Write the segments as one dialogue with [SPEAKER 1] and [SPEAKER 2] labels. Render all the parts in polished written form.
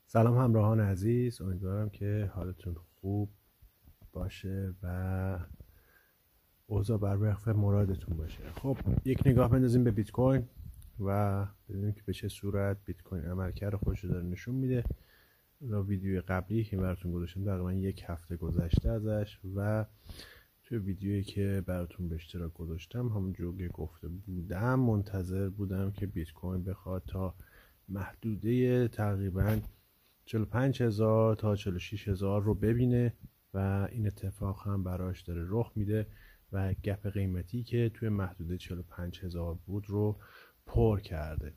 [SPEAKER 1] سلام همراهان عزیز، امیدوارم که حالتون خوب باشه و اوضاع بر وفق مرادتون باشه. خب یک نگاه بندازیم به بیت کوین و ببینیم که به چه صورت بیت کوین عملکرد خودش رو داره نشون میده. ویدیوی قبلی که براتون گذاشتم تقریبا یک هفته گذشته ازش و توی ویدیویی که براتون به اشتراک گذاشتم همونجور که گفته بودم منتظر بودم که بیت کوین بخواد تا محدوده تقریبا 45,000 تا 46,000 رو ببینه و این اتفاق هم براش داره رخ میده و گپ قیمتی که توی محدوده 45,000 بود رو پر کرده.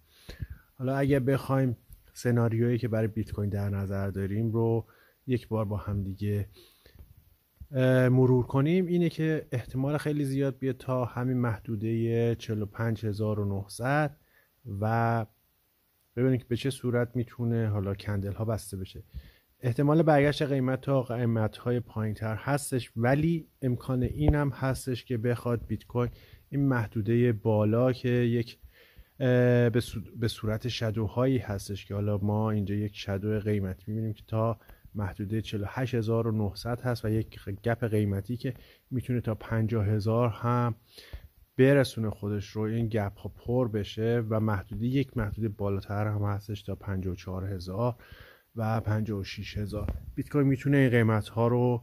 [SPEAKER 1] حالا اگه بخوایم سناریویی که برای بیت کوین در نظر داریم رو یک بار با هم دیگه مرور کنیم، اینه که احتمال خیلی زیاد بیاد تا همین محدوده 45,900 و ببینید که به چه صورت میتونه حالا کندل ها بسته بشه. احتمال برگشت قیمت تا قیمت های پایین تر هستش، ولی امکان این هم هستش که بخواد بیت کوین این محدوده بالا که یک به صورت شادوهایی هستش که حالا ما اینجا یک شادو قیمتی میبینیم که تا محدوده 48,900 هست و یک گپ قیمتی که میتونه تا 50,000 هم برسونه خودش رو، این گپ ها پر بشه و یک محدوده بالاتر هم هستش تا 54,000 و 56,000. بیت کوین میتونه این قیمت ها رو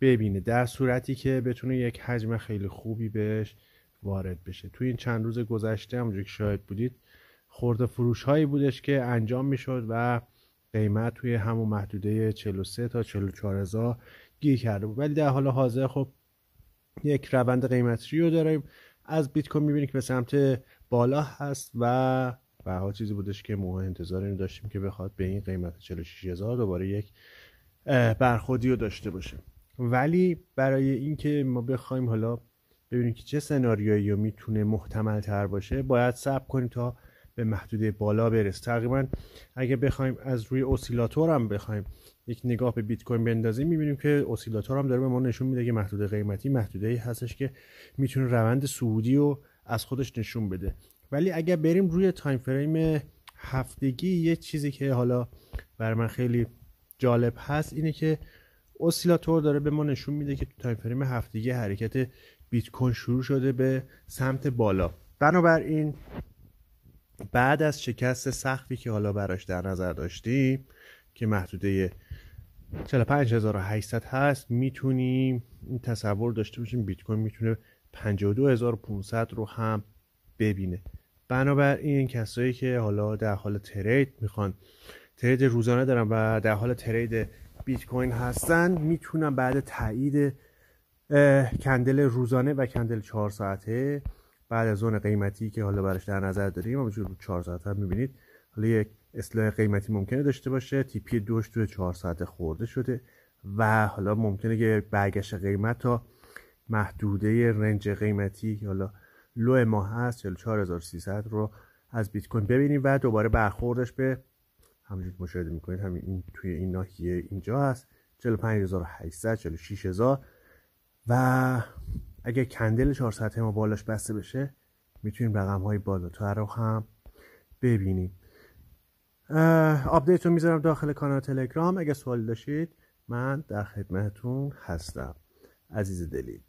[SPEAKER 1] ببینه در صورتی که بتونه یک حجم خیلی خوبی بهش وارد بشه. توی این چند روز گذشته همونجوری که شاهد بودید خورده فروش هایی بودش که انجام میشد و قیمت توی همون محدوده 43 تا 44,000 گیر کرده بود، ولی در حال حاضر خب یک روند قیمتی رو داریم از بیت کوین میبینید که به سمت بالا هست و به حال چیزی بودش که ما انتظار اینو داشتیم که بخواد به این قیمت 46,000 دوباره یک برخوردی رو داشته باشه. ولی برای اینکه ما بخوایم حالا ببینیم که چه سناریویی میتونه محتمل تر باشه باید صبر کنیم تا به محدوده بالا برسه. تقریبا اگه بخوایم از روی اسیلاتور هم بخوایم یک نگاه به بیت کوین بندازیم میبینیم که اسیلاتور هم داره به ما نشون میده که محدوده قیمتی محدوده‌ای هستش که میتونه روند صعودی رو از خودش نشون بده. ولی اگه بریم روی تایم فریم هفتگی، یه چیزی که حالا برای من خیلی جالب هست اینه که اسیلاتور داره به ما نشون میده که تو تایم فریم هفتگی حرکت بیت کوین شروع شده به سمت بالا. بنابراین بعد از شکست سختی که حالا براش در نظر داشتیم که محدوده 45,800 هست، میتونیم این تصور داشته باشیم بیت کوین میتونه 52,500 رو هم ببینه. بنابراین کسایی که حالا در حال ترید میخوان ترید روزانه دارن و در حال ترید بیت کوین هستن میتونن بعد تایید کندل روزانه و کندل 4 ساعته بعد از اون قیمتی که حالا براش در نظر داریم همونجور رو 4 ساعته هم میبینید حالا یک اصلاح قیمتی ممکنه داشته باشه، تیپی دوش توی 4 ساعته خورده شده و حالا ممکنه که برگشت قیمت تا محدوده رنج قیمتی که حالا لو ما هست 44,300 رو از بیت کوین ببینیم و دوباره برخوردش به همونجوری که مشاهده میکنید همین این توی این ناحیه اینجا هست 45,800 46,000 و اگه کندل 4 ساعته ما بالاش بسته بشه میتونیم رقم های بالاتر رو هم ببینیم. آپدیت رو میذارم داخل کانال تلگرام، اگه سوالی داشتید من در خدمتتون هستم. عزیز دلید.